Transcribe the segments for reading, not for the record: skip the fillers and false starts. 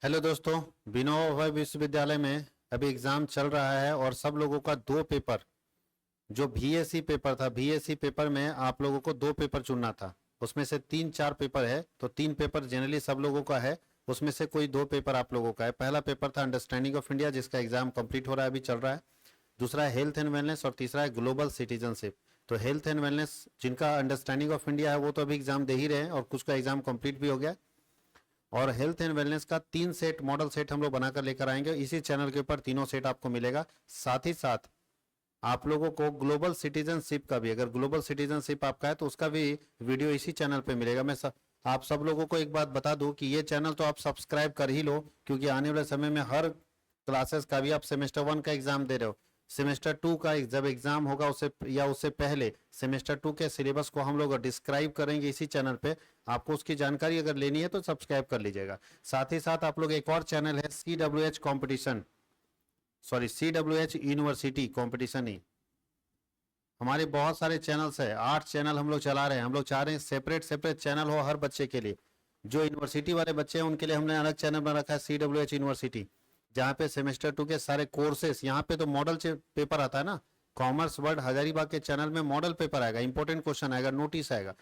Hello दोस्तों। विनोबा विश्वविद्यालय में अभी एग्ज़ाम चल रहा है और सब लोगों का दो पेपर, जो VAC पेपर था, VAC पेपर में आप लोगों को दो पेपर चुनना था। उसमें से तीन चार पेपर है, तो तीन पेपर जनरली सब लोगों का है। उसमें से कोई दो पेपर आप लोगों का है। पहला पेपर था अंडरस्टैंडिंग ऑफ इंडिया, जिसका एग्जाम कंप्लीट हो रहा है, अभी चल रहा है। दूसरा है हेल्थ एंड वेलनेस और तीसरा है ग्लोबल सिटीजनशिप। तो हेल्थ एंड वेलनेस जिनका अंडरस्टैंडिंग ऑफ इंडिया है वो तो अभी एग्जाम दे ही रहे हैं और कुछ का एग्जाम कंप्लीट भी हो गया। और हेल्थ एंड वेलनेस का 3 सेट मॉडल सेट हम लोग बनाकर लेकर आएंगे, इसी चैनल के ऊपर तीनों सेट आपको मिलेगा। साथ ही साथ आप लोगों को ग्लोबल सिटीजनशिप का भी, अगर ग्लोबल सिटीजनशिप आपका है तो उसका भी वीडियो इसी चैनल पे मिलेगा। आप सब लोगों को एक बात बता दूं कि ये चैनल तो आप सब्सक्राइब कर ही लो, क्योंकि आने वाले समय में हर क्लासेस का भी, आप सेमेस्टर 1 का एग्जाम दे रहे हो, सेमेस्टर 2 का जब एग्जाम होगा उससे या उससे पहले सेमेस्टर 2 के सिलेबस को हम लोग डिस्क्राइब करेंगे इसी चैनल पे। आपको उसकी जानकारी अगर लेनी है तो सब्सक्राइब कर लीजिएगा। साथ ही साथ आप लोग, एक और चैनल है CWH competition, sorry CWH university competition ही। हमारे बहुत सारे चैनल्स है, 8 चैनल हम लोग चला रहे हैं। हम लोग चाह रहे हैं सेपरेट सेपरेट चैनल हो हर बच्चे के लिए। जो यूनिवर्सिटी वाले बच्चे हैं उनके लिए हमने अलग चैनल बना रखा है CWH यूनिवर्सिटी, जहाँ पे सेमेस्टर 2 के सारे कोर्सेस, यहाँ पे तो मॉडल पेपर आता है ना। कॉमर्स वर्ड हजारीबाग के चैनल में मॉडल पेपर आएगा, इंपॉर्टेंट क्वेश्चन आएगा, नोटिस आएगा।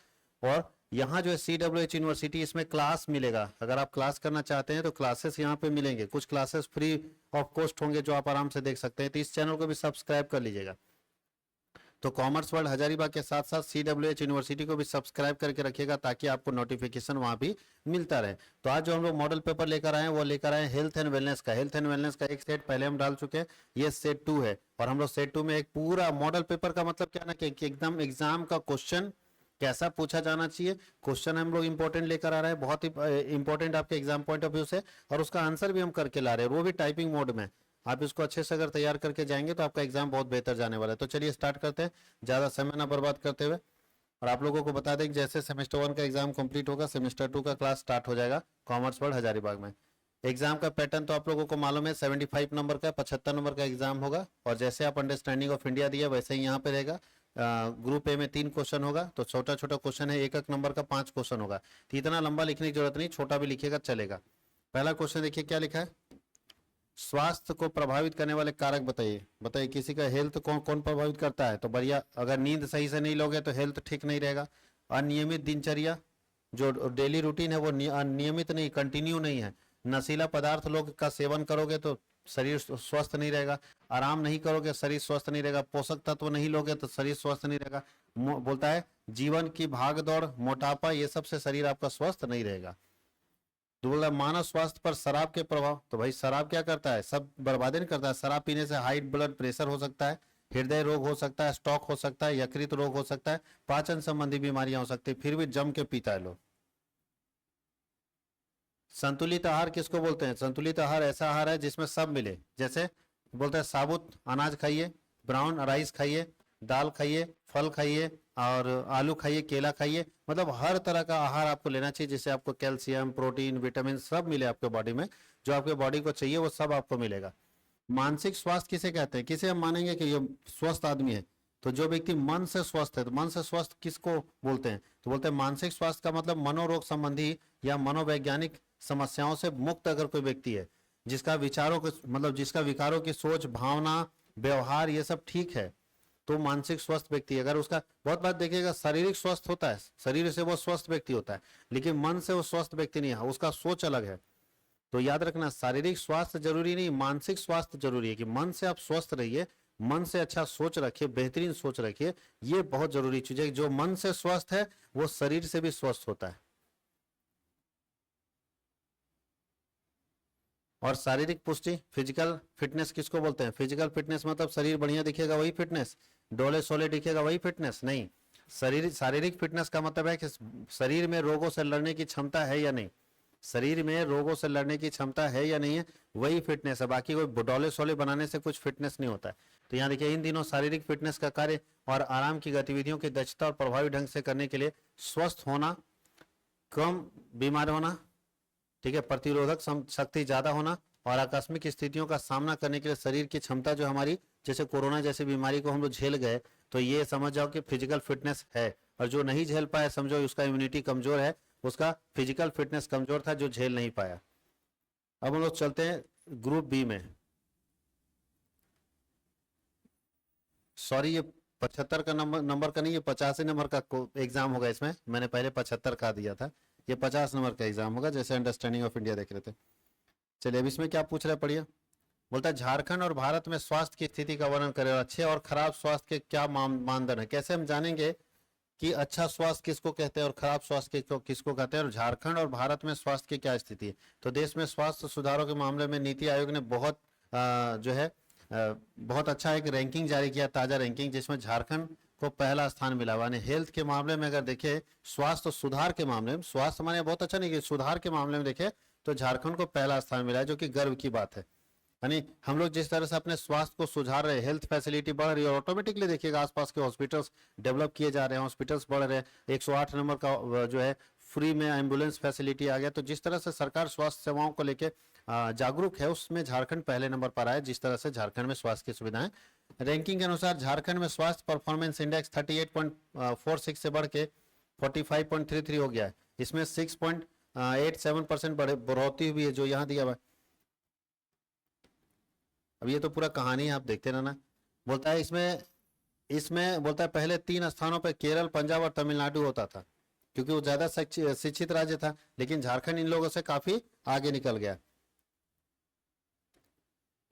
और यहाँ जो है CWH यूनिवर्सिटी, इसमें क्लास मिलेगा। अगर आप क्लास करना चाहते हैं तो क्लासेस यहाँ पे मिलेंगे, कुछ क्लासेस फ्री ऑफ कॉस्ट होंगे जो आप आराम से देख सकते हैं। तो इस चैनल को भी सब्सक्राइब कर लीजिएगा। तो कॉमर्स वर्ल्ड हजारीबाग के साथ साथ CWH यूनिवर्सिटी को भी सब्सक्राइब करके रखिएगा, ताकि आपको नोटिफिकेशन वहां भी मिलता रहे। तो आज जो हम लोग मॉडल पेपर लेकर आए हैं वो लेकर आए हेल्थ एंड वेलनेस का। हेल्थ एंड वेलनेस का एक सेट पहले हम डाल चुके हैं, ये सेट 2 है। और हम लोग सेट 2 में एक पूरा मॉडल पेपर का मतलब क्या ना कि एकदम एग्जाम का क्वेश्चन कैसा पूछा जाना चाहिए, क्वेश्चन हम लोग इंपॉर्टेंट लेकर आ रहे हैं, बहुत ही इंपॉर्टेंट आपके एग्जाम पॉइंट ऑफ व्यू से। और उसका आंसर भी हम करके ला रहे हैं, वो भी टाइपिंग मोड में। आप इसको अच्छे से अगर तैयार करके जाएंगे तो आपका एग्जाम बहुत बेहतर जाने वाला है। तो चलिए स्टार्ट करते हैं, ज़्यादा समय ना बर्बाद करते हुए। और आप लोगों को बता दें कि जैसे सेमेस्टर 1 का एग्जाम कंप्लीट होगा, सेमेस्टर 2 का क्लास स्टार्ट हो जाएगा कॉमर्स वर्ल्ड हजारीबाग में। एग्जाम का पैटर्न तो आप लोगों को मालूम है, 75 नंबर का, 75 नंबर का एग्जाम होगा। और जैसे आप अंडरस्टैंडिंग ऑफ इंडिया दिया वैसे ही यहाँ पे रहेगा। ग्रुप ए में 3 क्वेश्चन होगा, तो छोटा छोटा क्वेश्चन है, एक एक नंबर का 5 क्वेश्चन होगा। तो इतना लंबा लिखने की जरूरत नहीं, छोटा भी लिखिएगा चलेगा। पहला क्वेश्चन देखिए क्या लिखा है। स्वास्थ्य को प्रभावित करने वाले कारक बताइए। बताइए किसी का हेल्थ कौन कौन प्रभावित करता है। तो बढ़िया, अगर नींद सही से नहीं लोगे तो हेल्थ ठीक नहीं रहेगा। अनियमित दिनचर्या, जो डेली रूटीन है वो अनियमित नहीं, कंटिन्यू नहीं है। नशीला पदार्थ लोग का सेवन करोगे तो शरीर स्वस्थ नहीं रहेगा। आराम नहीं करोगे शरीर स्वस्थ नहीं रहेगा। पोषक तत्व नहीं लोगे तो शरीर स्वस्थ नहीं रहेगा। बोलता है जीवन की भाग दौड़, मोटापा, ये सब से शरीर आपका स्वस्थ नहीं रहेगा। तो बोला मानव स्वास्थ्य पर शराब के प्रभाव। तो भाई शराब क्या करता है, सब बर्बादी नहीं करता है। शराब पीने से हाई ब्लड प्रेशर हो सकता है, हृदय रोग हो सकता है, स्ट्रोक हो सकता है, यकृत रोग हो सकता है, पाचन संबंधी बीमारियां हो सकती है, फिर भी जम के पीता है लोग। संतुलित आहार किसको बोलते हैं। संतुलित आहार ऐसा आहार है जिसमें सब मिले। जैसे बोलते हैं साबुत अनाज खाइए, ब्राउन राइस खाइए, दाल खाइए, फल खाइए, और आलू खाइए, केला खाइए। मतलब हर तरह का आहार आपको लेना चाहिए, जिससे आपको कैल्शियम, प्रोटीन, विटामिन सब मिले आपके बॉडी में। जो आपके बॉडी को चाहिए वो सब आपको मिलेगा। मानसिक स्वास्थ्य किसे कहते हैं, किसे हम मानेंगे कि ये स्वस्थ आदमी है। तो जो व्यक्ति मन से स्वस्थ है, तो मन से स्वस्थ किसको बोलते हैं। तो बोलते हैं मानसिक स्वास्थ्य का मतलब मनोरोग संबंधी या मनोवैज्ञानिक समस्याओं से मुक्त अगर कोई व्यक्ति है, जिसका विचारों को मतलब जिसका विकारों की सोच, भावना, व्यवहार ये सब ठीक है, तो मानसिक स्वस्थ व्यक्ति। अगर उसका, बहुत बात देखिएगा, शारीरिक स्वस्थ होता है, शरीर से वो स्वस्थ व्यक्ति होता है, लेकिन मन से वो स्वस्थ व्यक्ति नहीं है, उसका सोच अलग है। तो याद रखना, शारीरिक स्वास्थ्य जरूरी नहीं, मानसिक स्वास्थ्य जरूरी है। कि मन से आप स्वस्थ रहिए, मन से अच्छा सोच रखिए, बेहतरीन सोच रखिए, ये बहुत जरूरी चीज है। जो मन से स्वस्थ है वो शरीर से भी स्वस्थ होता है। और शारीरिक पुष्टि, फिजिकल फिटनेस किसको बोलते हैं। फिजिकल फिटनेस मतलब शरीर बढ़िया दिखेगा वही फिटनेस, डोले सोले दिखेगा वही फिटनेस नहीं। शरीर, शारीरिक फिटनेस का मतलब है कि शरीर में रोगों से लड़ने की क्षमता है या नहीं, शरीर में रोगों से लड़ने की क्षमता है या नहीं है, वही फिटनेस है। बाकी कोई डोले सोले बनाने से कुछ फिटनेस नहीं होता है। तो यहाँ देखिए, इन दिनों शारीरिक फिटनेस का कार्य और आराम की गतिविधियों की दक्षता और प्रभावी ढंग से करने के लिए स्वस्थ होना, कम बीमार होना, ठीक है, प्रतिरोधक शक्ति ज्यादा होना, और आकस्मिक स्थितियों का सामना करने के लिए शरीर की क्षमता जो हमारी, जैसे कोरोना जैसी बीमारी को हम लोग झेल गए, तो ये समझ जाओ कि फिजिकल फिटनेस है। और जो नहीं झेल पाया, समझो उसका इम्यूनिटी कमजोर है, उसका फिजिकल फिटनेस कमजोर था जो झेल नहीं पाया। अब हम लोग चलते हैं ग्रुप बी में। सॉरी, ये 75 का नंबर का नहीं, ये 85 नंबर का एग्जाम होगा इसमें। मैंने पहले 75 का दिया था, ये 50 नंबर का एग्जाम होगा, जैसे अंडरस्टैंडिंग ऑफ इंडिया देख रहे थे। चलिए अब इसमें क्या पूछ रहा है पढ़िए। बोलता है झारखंड और भारत में स्वास्थ्य की स्थिति का वर्णन करें और अच्छे और खराब स्वास्थ्य के क्या मानदंड है। कैसे हम जानेंगे कि अच्छा स्वास्थ्य किसको कहते हैं और खराब स्वास्थ्य किसको कहते हैं, और झारखंड और भारत में स्वास्थ्य की क्या स्थिति है। तो देश में स्वास्थ्य सुधारों के मामले में नीति आयोग ने बहुत जो है बहुत अच्छा एक रैंकिंग जारी किया, ताजा रैंकिंग, जिसमें झारखंड को पहला स्थान मिला हुआ। यानी हेल्थ के मामले में अगर देखें, स्वास्थ्य सुधार के मामले में, स्वास्थ्य माने बहुत अच्छा नहीं कि सुधार के मामले में देखें तो झारखंड को पहला स्थान मिला है, जो कि गर्व की बात है। यानी हम लोग जिस तरह से अपने स्वास्थ्य को सुधार रहे, हेल्थ फैसिलिटी बढ़ रही है, और ऑटोमेटिकली देखिएगा आसपास के हॉस्पिटल्स डेवलप किए जा रहे हैं, हॉस्पिटल्स बढ़ रहे हैं, 108 नंबर का जो है फ्री में एम्बुलेंस फैसिलिटी आ गया। तो जिस तरह से सरकार स्वास्थ्य सेवाओं को लेकर जागरूक है, उसमें झारखंड पहले नंबर पर आया। जिस तरह से झारखंड में स्वास्थ्य की सुविधाएं, रैंकिंग के अनुसार झारखंड में स्वास्थ्य परफॉर्मेंस इंडेक्स 38.46 से बढ़ के 45.33 हो गया है। इसमें 6.87% बढ़ोतरी हुई है, जो यहाँ दिया हुआ है। अब ये तो पूरा कहानी है, आप देखते रहना। बोलता है इसमें इसमें बोलता है पहले 3 स्थानों पर केरल, पंजाब और तमिलनाडु होता था, क्योंकि वो ज्यादा शिक्षित राज्य था, लेकिन झारखंड इन लोगों से काफी आगे निकल गया।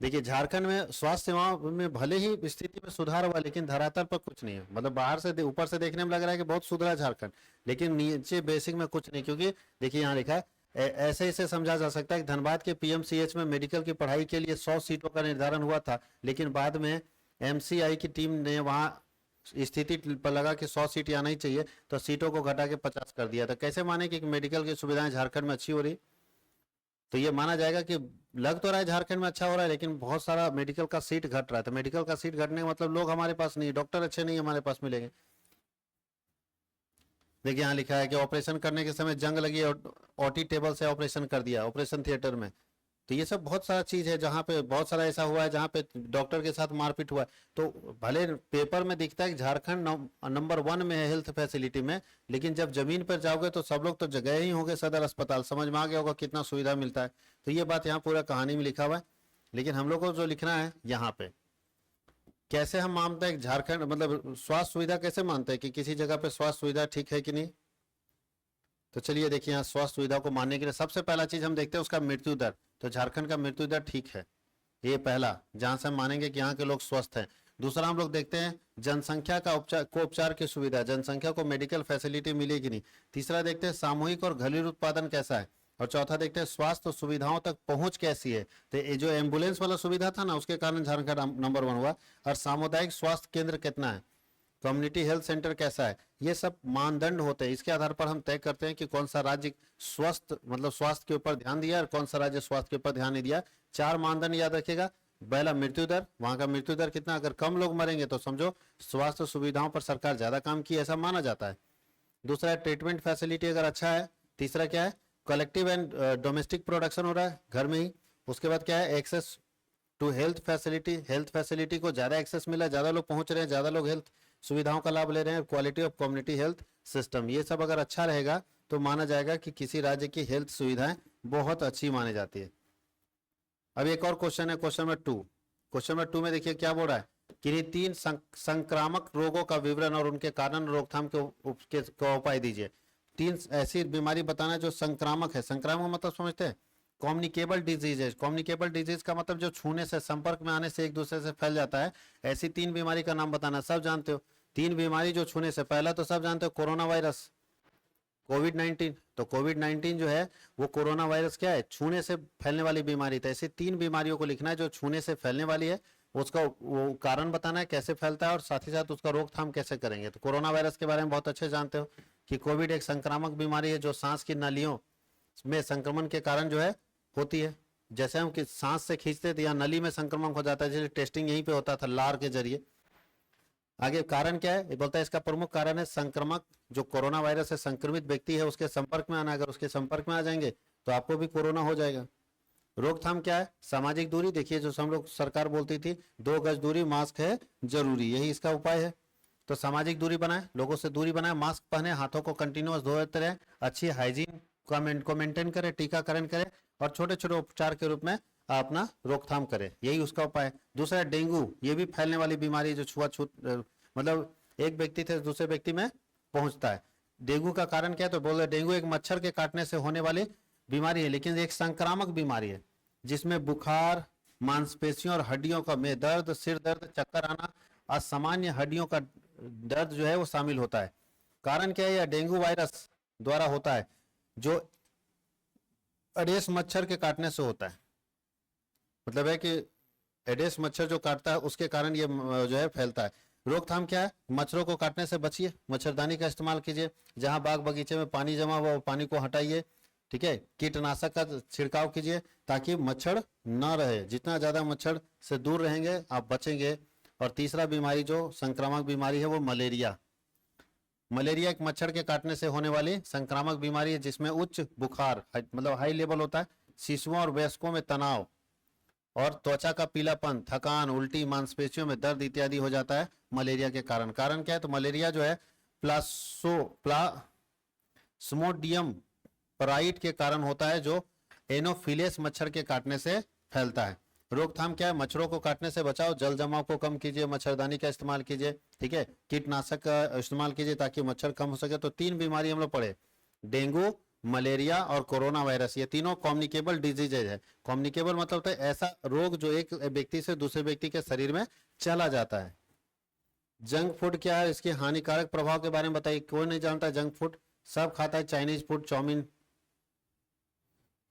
देखिए झारखंड में स्वास्थ्य सेवाओं में भले ही स्थिति में सुधार हुआ, लेकिन धरातल पर कुछ नहीं है। मतलब बाहर से ऊपर से देखने में लग रहा है कि बहुत सुधरा झारखंड, लेकिन नीचे बेसिक में कुछ नहीं। क्योंकि देखिए यहाँ लिखा है, ऐसे इसे समझा जा सकता है कि धनबाद के पीएमसीएच में मेडिकल की पढ़ाई के लिए 100 सीटों का निर्धारण हुआ था, लेकिन बाद में एमसीआई की टीम ने वहां स्थिति पर लगा कि 100 सीट आना ही चाहिए, तो सीटों को घटा के 50 कर दिया। तो कैसे माने कि मेडिकल की सुविधाएं झारखंड में अच्छी हो रही। तो ये माना जाएगा कि लग तो रहा है झारखंड में अच्छा हो रहा है, लेकिन बहुत सारा मेडिकल का सीट घट रहा है। तो मेडिकल का सीट घटने का मतलब लोग हमारे पास नहीं, डॉक्टर अच्छे नहीं हमारे पास मिलेंगे। देखिए यहाँ लिखा है कि ऑपरेशन करने के समय जंग लगी और ओटी टेबल से ऑपरेशन कर दिया, ऑपरेशन थिएटर में। तो ये सब बहुत सारा चीज है जहाँ पे बहुत सारा ऐसा हुआ है जहाँ पे डॉक्टर के साथ मारपीट हुआ है। तो भले पेपर में दिखता है कि झारखंड नंबर 1 में है हेल्थ फैसिलिटी में, लेकिन जब जमीन पर जाओगे तो सब लोग तो जगह ही होंगे सदर अस्पताल, समझ में आ गया होगा कितना सुविधा मिलता है। तो ये बात यहाँ पूरा कहानी में लिखा हुआ है, लेकिन हम लोग को जो लिखना है यहाँ पे, कैसे हम मानते हैं झारखंड मतलब स्वास्थ्य सुविधा कैसे मानते हैं कि किसी जगह पे स्वास्थ्य सुविधा ठीक है कि नहीं। तो चलिए देखिए यहाँ स्वास्थ्य सुविधा को मानने के लिए सबसे पहला चीज हम देखते हैं उसका मृत्यु दर। तो झारखंड का मृत्यु दर ठीक है, ये पहला जहां से हम मानेंगे कि यहाँ के लोग स्वस्थ हैं। दूसरा हम लोग देखते हैं जनसंख्या का उपचार की सुविधा, जनसंख्या को मेडिकल फैसिलिटी मिलेगी नहीं। तीसरा देखते हैं सामूहिक और घरेलू उत्पादन कैसा है, और चौथा देखते हैं स्वास्थ्य सुविधाओं तक पहुंच कैसी है। तो ये जो एम्बुलेंस वाला सुविधा था ना, उसके कारण झारखंड नंबर 1 हुआ। और सामुदायिक स्वास्थ्य केंद्र कितना है, कम्युनिटी हेल्थ सेंटर कैसा है, ये सब मानदंड होते हैं। इसके आधार पर हम तय करते हैं कि कौन सा राज्य स्वस्थ मतलब स्वास्थ्य के ऊपर ध्यान दिया और कौन सा राज्य स्वास्थ्य के ऊपर ध्यान नहीं दिया। 4 मानदंड याद रखिएगा। पहला मृत्यु दर, वहां का मृत्यु दर कितना, अगर कम लोग मरेंगे तो समझो स्वास्थ्य सुविधाओं पर सरकार ज्यादा काम की, ऐसा माना जाता है। दूसरा है ट्रीटमेंट फैसिलिटी अगर अच्छा है। तीसरा क्या है, कलेक्टिव एंड डोमेस्टिक प्रोडक्शन हो रहा है घर में ही। उसके बाद क्या है, access to health facility, health facility को ज्यादा एक्सेस मिला, ज्यादा लोग पहुंच रहे हैं, ज्यादा लोग हेल्थ सुविधाओं का लाभ ले रहे हैं। Quality of community health system, ये सब अगर अच्छा रहेगा तो माना जाएगा कि किसी राज्य की हेल्थ सुविधाएं बहुत अच्छी मानी जाती है। अब एक और क्वेश्चन है, क्वेश्चन नंबर 2। क्वेश्चन नंबर 2 में देखिए क्या बोल रहा है कि 3 संक्रामक रोगों का विवरण और उनके कारण रोकथाम के उपाय दीजिए। 3 ऐसी बीमारी बताना जो संक्रामक है। संक्रामक मतलब समझते हैं, कम्युनिकेबल डिजीज है। कम्युनिकेबल डिजीज का मतलब जो छूने से, संपर्क में आने से एक दूसरे से फैल जाता है। ऐसी 3 बीमारी का नाम बताना, सब जानते हो 3 बीमारी जो छूने से, पहला तो सब जानते हो कोरोना वायरस, कोविड-19। तो कोविड-19 जो है वो कोरोना वायरस क्या है, छूने से फैलने वाली बीमारी। तो ऐसी 3 बीमारियों को लिखना है जो छूने से फैलने वाली है, उसका वो कारण बताना है कैसे फैलता है, और साथ ही साथ उसका रोकथाम कैसे करेंगे। तो कोरोना वायरस के बारे में बहुत अच्छे जानते हो कि कोविड एक संक्रामक बीमारी है जो सांस की नालियों में संक्रमण के कारण जो है होती है। जैसे हम सांस से खींचते थे या नली में संक्रमण हो जाता है, जैसे टेस्टिंग यहीं पे होता था लार के जरिए। आगे कारण क्या है, बोलता है इसका प्रमुख कारण है संक्रमक, जो कोरोना वायरस से संक्रमित व्यक्ति है उसके संपर्क में आना। अगर उसके संपर्क में आ जाएंगे तो आपको भी कोरोना हो जाएगा। रोकथाम क्या है, सामाजिक दूरी। देखिए जो हम लोग सरकार बोलती थी 2 गज दूरी, मास्क है जरूरी, यही इसका उपाय है। तो सामाजिक दूरी बनाए, लोगों से दूरी बनाए, मास्क पहने, हाथों को कंटिन्यूअस धोते रहे, अच्छी हाइजीन को मेंटेन करे, टीकाकरण करे और छोटे छोटे उपचार के रूप में अपना रोकथाम करे, यही उसका उपाय है। दूसरा डेंगू, ये भी फैलने वाली बीमारी जो छुआछूत मतलब एक व्यक्ति से दूसरे व्यक्ति में पहुंचता है। डेंगू का कारण क्या है, तो बोल रहे डेंगू एक मच्छर के काटने से होने वाली बीमारी है, लेकिन एक संक्रामक बीमारी है जिसमें बुखार, मांसपेशियों और हड्डियों का में दर्द, सिर दर्द, चक्कर आना, असामान्य हड्डियों का दर्द जो है वो शामिल होता है। कारण क्या है, यह डेंगू वायरस द्वारा होता है जो एडेस मच्छर के काटने से होता है। मतलब है कि एडेस मच्छर जो काटता है उसके कारण ये जो है फैलता है। रोकथाम क्या है, मच्छरों को काटने से बचिए, मच्छरदानी का इस्तेमाल कीजिए, जहां बाग बगीचे में पानी जमा हुआ वो पानी को हटाइए, ठीक है। कीटनाशक का छिड़काव कीजिए ताकि मच्छर न रहे, जितना ज्यादा मच्छर से दूर रहेंगे आप बचेंगे। और तीसरा बीमारी जो संक्रामक बीमारी है वो मलेरिया। मलेरिया एक मच्छर के काटने से होने वाली संक्रामक बीमारी है जिसमें उच्च बुखार मतलब हाई लेवल होता है, शिशुओं और वयस्कों में तनाव और त्वचा का पीलापन, थकान, उल्टी, मांसपेशियों में दर्द इत्यादि हो जाता है मलेरिया के कारण। कारण क्या है, तो मलेरिया जो है प्लाज्मोडियम पराइट के कारण होता है जो एनोफिलेस मच्छर के काटने से फैलता है। रोकथाम क्या है, मच्छरों को काटने से बचाओ, जल जमाव को कम कीजिए, मच्छरदानी का इस्तेमाल कीजिए, ठीक है, कीटनाशक का इस्तेमाल कीजिए ताकि मच्छर कम हो सके। तो 3 बीमारी हम लोग पढ़े, डेंगू, मलेरिया और कोरोना वायरस, ये तीनों कम्युनिकेबल डिजीजेज है। कम्युनिकेबल मतलब तो ऐसा रोग जो एक व्यक्ति से दूसरे व्यक्ति के शरीर में चला जाता है। जंक फूड क्या है, इसके हानिकारक प्रभाव के बारे में बताइए। कोई नहीं जानता जंक फूड, सब खाता है चाइनीज फूड, चाउमीन।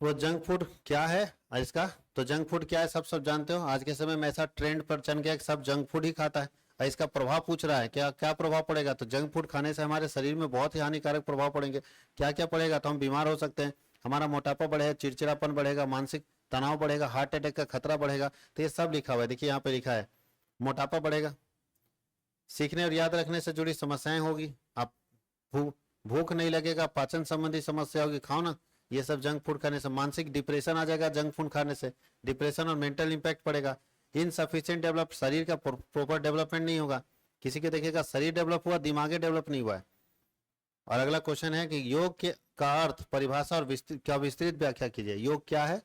वो जंक फूड क्या है इसका, तो जंक फूड क्या है सब जानते हो। आज के समय में ऐसा ट्रेंड पर चल गया कि सब जंक फूड ही खाता है। इसका प्रभाव पूछ रहा है, क्या क्या प्रभाव पड़ेगा, तो जंक फूड खाने से हमारे शरीर में बहुत ही हानिकारक प्रभाव पड़ेंगे। क्या क्या पड़ेगा, तो हम बीमार हो सकते हैं, हमारा मोटापा बढ़ेगा, चिड़चिड़ापन बढ़ेगा, मानसिक तनाव बढ़ेगा, हार्ट अटैक का खतरा बढ़ेगा। तो ये सब लिखा हुआ है, देखिए यहाँ पे लिखा है, मोटापा बढ़ेगा, सीखने और याद रखने से जुड़ी समस्याएं होगी, आप भूख नहीं लगेगा, पाचन संबंधी समस्या होगी, खाओ ना ये सब जंक फूड खाने से। मानसिक डिप्रेशन आ जाएगा जंक फूड खाने से, डिप्रेशन और मेंटल इंपैक्ट पड़ेगा। इनसफिशिएंट डेवलप, शरीर का प्रॉपर डेवलपमेंट नहीं होगा। किसी के देखिएगा शरीर डेवलप हुआ, दिमागी डेवलप नहीं हुआ है। और अगला क्वेश्चन है कि योग के का अर्थ, परिभाषा और विस्तृत व्याख्या कीजिए। योग क्या है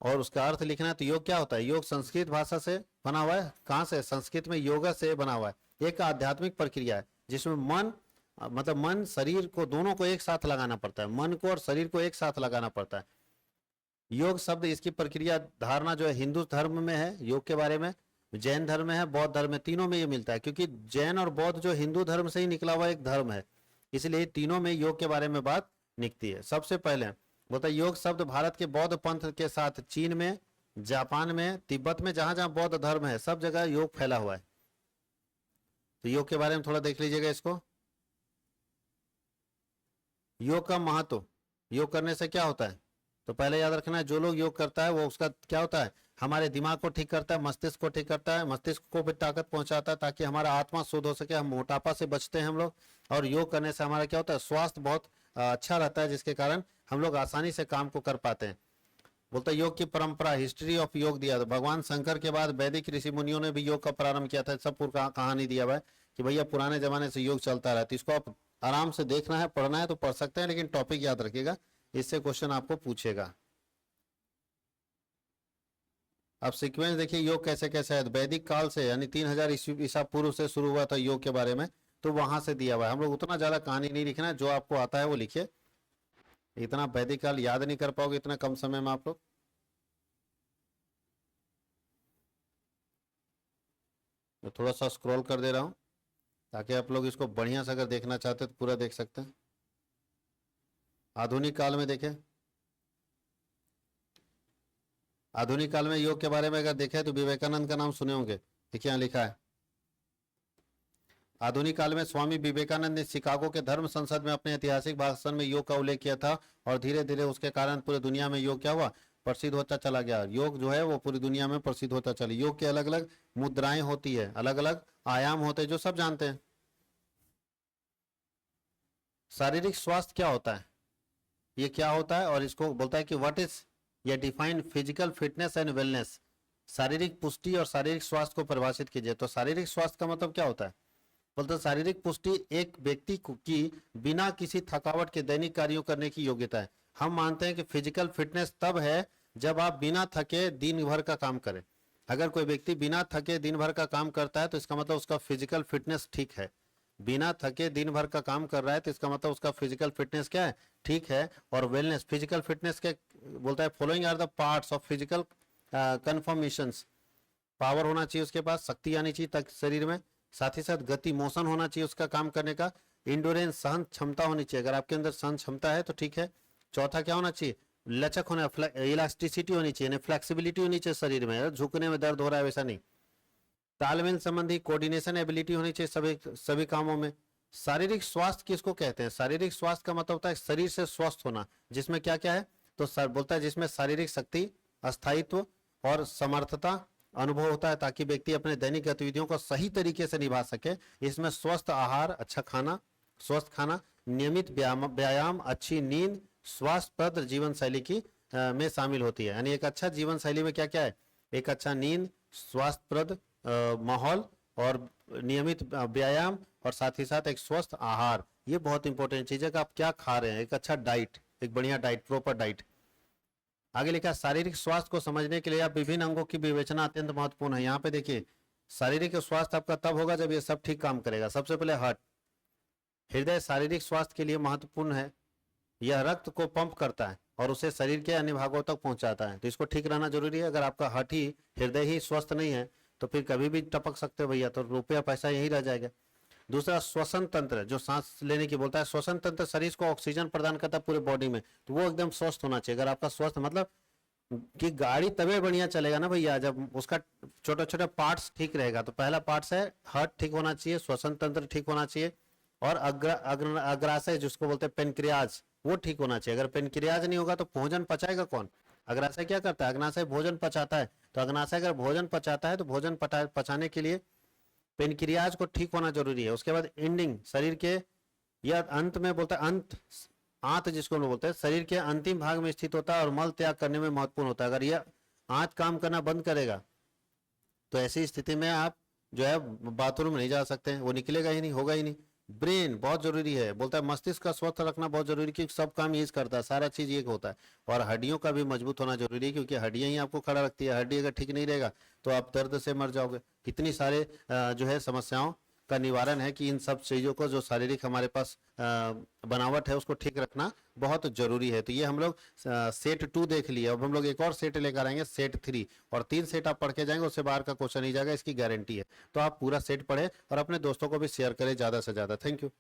और उसका अर्थ लिखना है। तो योग क्या होता है, योग संस्कृत भाषा से बना हुआ है। कहां से, संस्कृत में योगा से बना हुआ है। एक आध्यात्मिक प्रक्रिया है जिसमें मन मतलब मन शरीर को दोनों को एक साथ लगाना पड़ता है, मन को और शरीर को एक साथ लगाना पड़ता है। योग शब्द इसकी प्रक्रिया धारणा जो है हिंदू धर्म में है योग के बारे में, जैन धर्म में है, बौद्ध धर्म में, तीनों में ये मिलता है क्योंकि जैन और बौद्ध जो हिंदू धर्म से ही निकला हुआ एक धर्म है, इसलिए तीनों में योग के बारे में बात निकलती है। सबसे पहले बोलता है योग शब्द भारत के बौद्ध पंथ के साथ चीन में, जापान में, तिब्बत में, जहां जहां बौद्ध धर्म है सब जगह योग फैला हुआ है। तो योग के बारे में थोड़ा देख लीजिएगा इसको। योग का महत्व, योग करने से क्या होता है, तो पहले याद रखना है जो लोग योग करता है वो उसका क्या होता है, हमारे दिमाग को ठीक करता है, मस्तिष्क को ठीक करता है, मस्तिष्क को भी ताकत पहुंचाता है ताकि हमारा आत्मा शुद्ध हो सके, हम मोटापा से बचते हैं हम लोग। और योग करने से हमारा क्या होता है, स्वास्थ्य बहुत अच्छा रहता है जिसके कारण हम लोग आसानी से काम को कर पाते हैं। बोलते योग की परंपरा, हिस्ट्री ऑफ योग दिया, तो भगवान शंकर के बाद वैदिक ऋषि मुनियों ने भी योग का प्रारंभ किया था। सब पूरा कहानी दिया हुआ है कि भैया पुराने जमाने से योग चलता रहा। तो इसको आप आराम से देखना है, पढ़ना है तो पढ़ सकते हैं, लेकिन टॉपिक याद रखिएगा, इससे क्वेश्चन आपको पूछेगा। अब सीक्वेंस देखिए योग कैसे कैसे है। वैदिक काल से यानी 3000 ईसा पूर्व से शुरू हुआ था योग के बारे में, तो वहां से दिया हुआ है। हम लोग उतना ज्यादा कहानी नहीं लिखना है, जो आपको आता है वो लिखिए, इतना वैदिक काल याद नहीं कर पाओगे इतना कम समय में आप लोग। तो थोड़ा सा स्क्रॉल कर दे रहा हूं ताकि आप लोग इसको बढ़िया से अगर देखना चाहते तो पूरा देख सकते हैं। आधुनिक काल में देखें, आधुनिक काल में योग के बारे में अगर देखें तो विवेकानंद का नाम सुने होंगे। देखिए यहाँ लिखा है, आधुनिक काल में स्वामी विवेकानंद ने शिकागो के धर्म संसद में अपने ऐतिहासिक भाषण में योग का उल्लेख किया था और धीरे धीरे उसके कारण पूरी दुनिया में योग क्या हुआ, प्रसिद्ध होता चला गया। योग जो है वो पूरी दुनिया में प्रसिद्ध होता चला। योग की अलग अलग मुद्राएं होती है, अलग अलग आयाम होते हैं जो सब जानते हैं। शारीरिक स्वास्थ्य क्या होता है, ये क्या होता है, और इसको बोलता है कि व्हाट इज, ये define physical fitness and wellness. शारीरिक पुष्टि और शारीरिक स्वास्थ्य को परिभाषित कीजिए। तो शारीरिक स्वास्थ्य का मतलब क्या होता है, बोलते शारीरिक पुष्टि एक व्यक्ति की बिना किसी थकावट के दैनिक कार्यों करने की योग्यता है। हम मानते हैं कि फिजिकल फिटनेस तब है जब आप बिना थके दिन भर का काम करें। अगर कोई व्यक्ति बिना थके दिन भर का काम करता है तो इसका मतलब उसका फिजिकल फिटनेस ठीक है। बिना थके दिन भर का काम कर रहा है तो इसका मतलब उसका फिजिकल फिटनेस क्या है, ठीक है। और वेलनेस, फिजिकल फिटनेस के बोलता है following are the parts of physical conformations. Power होना चाहिए उसके पास, शक्ति आनी चाहिए तक शरीर में, साथ ही साथ गति, मोशन होना चाहिए उसका काम करने का, इंडोरेंस, सहन क्षमता होनी चाहिए, अगर आपके अंदर सहन क्षमता है तो ठीक है। चौथा क्या होना चाहिए, लचक होना, इलास्टिसिटी होनी चाहिए, फ्लेक्सिबिलिटी होनी चाहिए शरीर में, झुकने में दर्द हो रहा है वैसा नहीं। तालमेल संबंधी कोऑर्डिनेशन एबिलिटी होनी चाहिए सभी कामों में। शारीरिक स्वास्थ्य किसको कहते हैं, शारीरिक स्वास्थ्य का मतलब होता है शरीर से स्वस्थ होना, जिसमें क्या क्या है तो सर बोलता है जिसमें शारीरिक शक्ति, अस्थायित्व और समर्थता अनुभव होता है, ताकि व्यक्ति अपने दैनिक गतिविधियों को सही तरीके से निभा सके। इसमें स्वस्थ आहार, अच्छा खाना, स्वस्थ खाना, नियमित व्यायाम, अच्छी नींद, स्वास्थ्यप्रद जीवन शैली की में शामिल होती है। यानी एक अच्छा जीवन शैली में क्या क्या है, एक अच्छा नींद, स्वास्थ्यप्रद माहौल और नियमित व्यायाम और साथ ही साथ एक स्वस्थ आहार, ये बहुत इंपॉर्टेंट चीज है कि आप क्या खा रहे हैं, एक अच्छा डाइट, एक बढ़िया डाइट, प्रॉपर डाइट। आगे लिखा शारीरिक स्वास्थ्य को समझने के लिए आप विभिन्न अंगों की विवेचना अत्यंत महत्वपूर्ण है। यहाँ पे देखिए शारीरिक स्वास्थ्य आपका तब होगा जब ये सब ठीक काम करेगा। सबसे पहले हार्ट, हृदय शारीरिक स्वास्थ्य के लिए महत्वपूर्ण है, यह रक्त को पंप करता है और उसे शरीर के अन्य भागों तक पहुंचाता है, तो इसको ठीक रहना जरूरी है। अगर आपका हार्ट ही, हृदय ही स्वस्थ नहीं है तो फिर कभी भी टपक सकते हो भैया, तो रुपया पैसा यही रह जाएगा। दूसरा श्वसन तंत्र, जो सांस लेने की बोलता है, श्वसन तंत्र शरीर को ऑक्सीजन प्रदान करता है पूरे बॉडी में, तो वो एकदम स्वस्थ होना चाहिए। अगर आपका स्वस्थ मतलब कि गाड़ी तभी बढ़िया चलेगा ना भैया जब उसका छोटा छोटा पार्ट्स ठीक रहेगा। तो पहला पार्ट्स है हार्ट ठीक होना चाहिए, श्वसन तंत्र ठीक होना चाहिए, और अग्राशय जिसको बोलते हैं पेनक्रियाज, वो ठीक होना चाहिए। अगर पेनक्रियाज नहीं होगा तो भोजन पचाएगा कौन, अग्नाशय क्या करता है, अग्नाशय भोजन पचाता है, तो अग्नाशय अगर भोजन पचाता है तो भोजन पचाने के लिए पेनक्रियाज को ठीक होना जरूरी है। उसके बाद एंडिंग, शरीर के यह अंत में बोलता है, अंत आंत जिसको हम बोलते हैं, शरीर के अंतिम भाग में स्थित होता है और मल त्याग करने में महत्वपूर्ण होता है। अगर यह आंत काम करना बंद करेगा तो ऐसी स्थिति में आप जो है बाथरूम नहीं जा सकते हैं, वो निकलेगा ही नहीं, होगा ही नहीं। ब्रेन बहुत जरूरी है, बोलता है मस्तिष्क का स्वस्थ रखना बहुत जरूरी, क्योंकि सब काम यही करता है, सारा चीज ये होता है। और हड्डियों का भी मजबूत होना जरूरी है, क्योंकि हड्डियां ही आपको खड़ा रखती है। हड्डी अगर ठीक नहीं रहेगा तो आप दर्द से मर जाओगे। इतनी सारे जो है समस्याओं का निवारण है कि इन सब चीजों को जो शारीरिक हमारे पास बनावट है उसको ठीक रखना बहुत जरूरी है। तो ये हम लोग सेट 2 देख लिए, अब हम लोग एक और सेट लेकर आएंगे, सेट 3, और 3 सेट आप पढ़ के जाएंगे, उससे बाहर का क्वेश्चन नहीं जाएगा, इसकी गारंटी है। तो आप पूरा सेट पढ़े और अपने दोस्तों को भी शेयर करें ज्यादा से ज्यादा। Thank you.